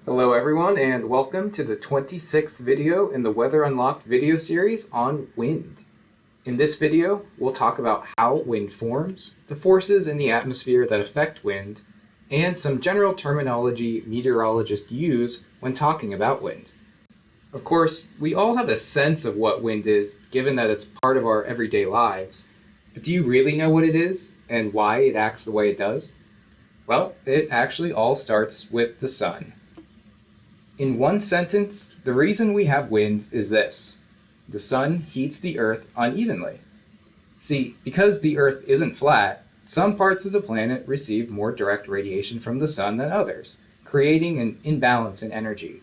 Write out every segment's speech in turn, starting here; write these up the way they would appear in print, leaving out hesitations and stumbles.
Hello everyone and welcome to the 26th video in the Weather Unlocked video series on wind. In this video, we'll talk about how wind forms, the forces in the atmosphere that affect wind, and some general terminology meteorologists use when talking about wind. Of course, we all have a sense of what wind is, given that it's part of our everyday lives. But do you really know what it is and why it acts the way it does? Well, it actually all starts with the sun. In one sentence, the reason we have wind is this: the sun heats the earth unevenly. See, because the earth isn't flat, some parts of the planet receive more direct radiation from the sun than others, creating an imbalance in energy.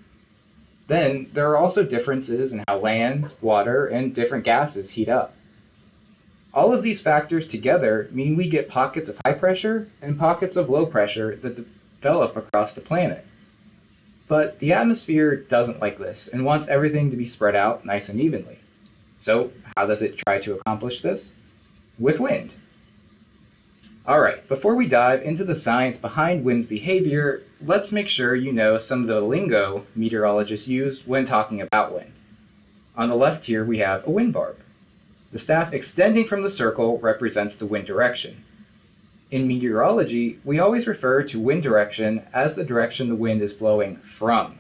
Then, there are also differences in how land, water, and different gases heat up. All of these factors together mean we get pockets of high pressure and pockets of low pressure that develop across the planet. But the atmosphere doesn't like this and wants everything to be spread out nice and evenly. So how does it try to accomplish this? With wind. Alright, before we dive into the science behind wind's behavior, let's make sure you know some of the lingo meteorologists use when talking about wind. On the left here we have a wind barb. The staff extending from the circle represents the wind direction. In meteorology, we always refer to wind direction as the direction the wind is blowing from.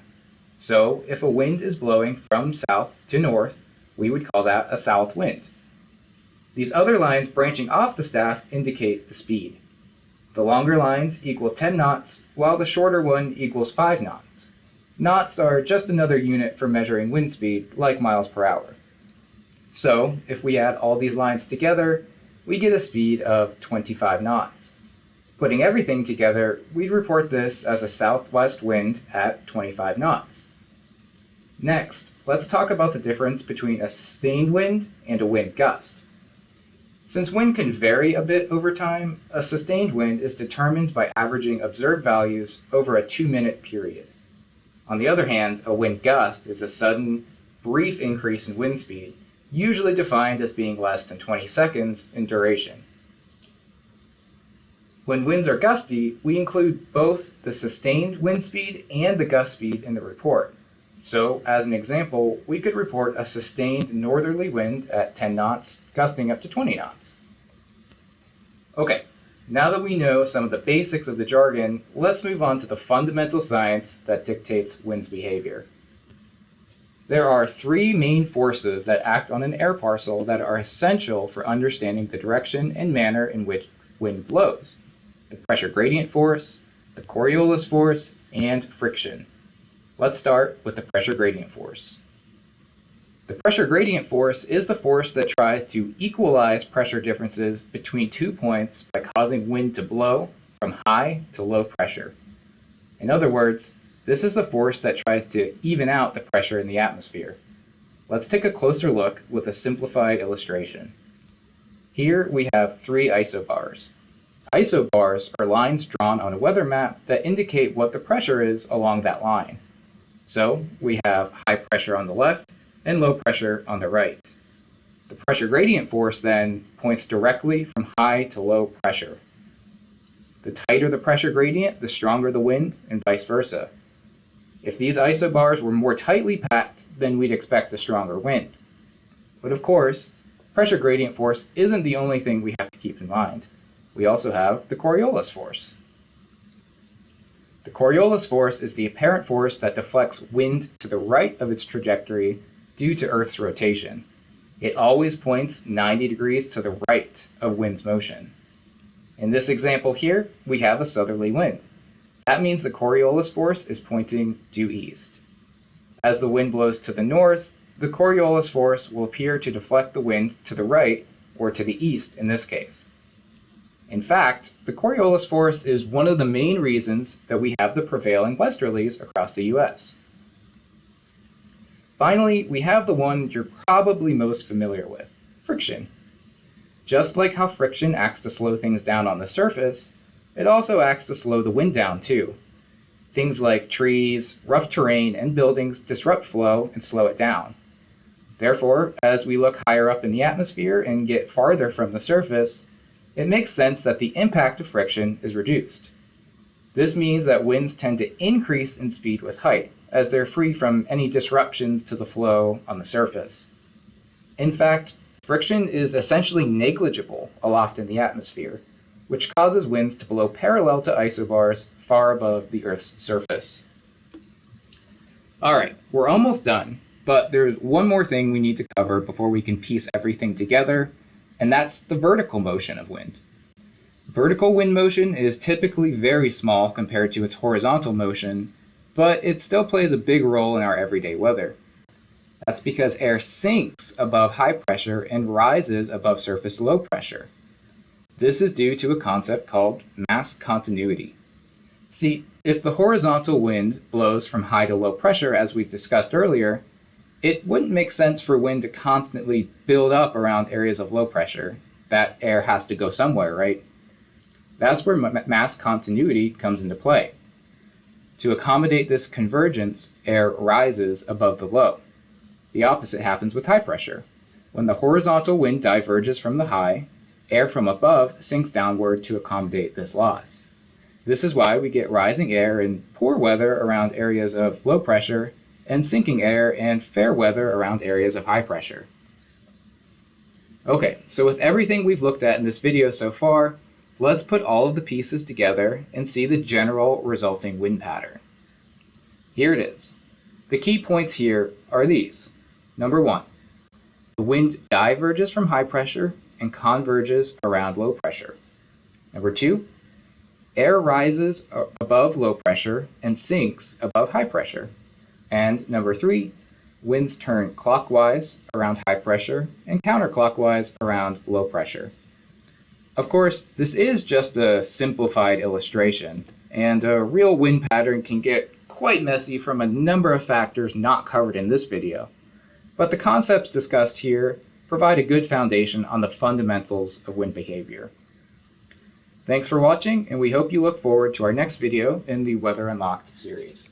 So, if a wind is blowing from south to north, we would call that a south wind. These other lines branching off the staff indicate the speed. The longer lines equal 10 knots, while the shorter one equals 5 knots. Knots are just another unit for measuring wind speed, like miles per hour. So, if we add all these lines together, we get a speed of 25 knots. Putting everything together, we'd report this as a southwest wind at 25 knots. Next, let's talk about the difference between a sustained wind and a wind gust. Since wind can vary a bit over time, a sustained wind is determined by averaging observed values over a 2-minute period. On the other hand, a wind gust is a sudden, brief increase in wind speed, usually defined as being less than 20 seconds in duration. When winds are gusty, we include both the sustained wind speed and the gust speed in the report. So, as an example, we could report a sustained northerly wind at 10 knots, gusting up to 20 knots. Okay, now that we know some of the basics of the jargon, let's move on to the fundamental science that dictates wind's behavior. There are 3 main forces that act on an air parcel that are essential for understanding the direction and manner in which wind blows: the pressure gradient force, the Coriolis force, and friction. Let's start with the pressure gradient force. The pressure gradient force is the force that tries to equalize pressure differences between 2 points by causing wind to blow from high to low pressure. In other words, this is the force that tries to even out the pressure in the atmosphere. Let's take a closer look with a simplified illustration. Here we have 3 isobars. Isobars are lines drawn on a weather map that indicate what the pressure is along that line. So we have high pressure on the left and low pressure on the right. The pressure gradient force then points directly from high to low pressure. The tighter the pressure gradient, the stronger the wind, and vice versa. If these isobars were more tightly packed, then we'd expect a stronger wind. But of course, pressure gradient force isn't the only thing we have to keep in mind. We also have the Coriolis force. The Coriolis force is the apparent force that deflects wind to the right of its trajectory due to Earth's rotation. It always points 90 degrees to the right of wind's motion. In this example here, we have a southerly wind. That means the Coriolis force is pointing due east. As the wind blows to the north, the Coriolis force will appear to deflect the wind to the right, or to the east in this case. In fact, the Coriolis force is one of the main reasons that we have the prevailing westerlies across the US. Finally, we have the one you're probably most familiar with: friction. Just like how friction acts to slow things down on the surface, it also acts to slow the wind down too. Things like trees, rough terrain, and buildings disrupt flow and slow it down. Therefore, as we look higher up in the atmosphere and get farther from the surface, it makes sense that the impact of friction is reduced. This means that winds tend to increase in speed with height, as they're free from any disruptions to the flow on the surface. In fact, friction is essentially negligible aloft in the atmosphere, which causes winds to blow parallel to isobars far above the Earth's surface. Alright, we're almost done, but there's one more thing we need to cover before we can piece everything together, and that's the vertical motion of wind. Vertical wind motion is typically very small compared to its horizontal motion, but it still plays a big role in our everyday weather. That's because air sinks above high pressure and rises above surface low pressure. This is due to a concept called mass continuity. See, if the horizontal wind blows from high to low pressure, as we've discussed earlier, it wouldn't make sense for wind to constantly build up around areas of low pressure. That air has to go somewhere, right? That's where mass continuity comes into play. To accommodate this convergence, air rises above the low. The opposite happens with high pressure. When the horizontal wind diverges from the high, air from above sinks downward to accommodate this loss. This is why we get rising air in poor weather around areas of low pressure and sinking air and fair weather around areas of high pressure. Okay, so with everything we've looked at in this video so far, let's put all of the pieces together and see the general resulting wind pattern. Here it is. The key points here are these. Number 1, the wind diverges from high pressure and converges around low pressure. Number 2, air rises above low pressure and sinks above high pressure. And number 3, winds turn clockwise around high pressure and counterclockwise around low pressure. Of course, this is just a simplified illustration, and a real wind pattern can get quite messy from a number of factors not covered in this video. But the concepts discussed here provide a good foundation on the fundamentals of wind behavior. Thanks for watching, and we hope you look forward to our next video in the Weather Unlocked series.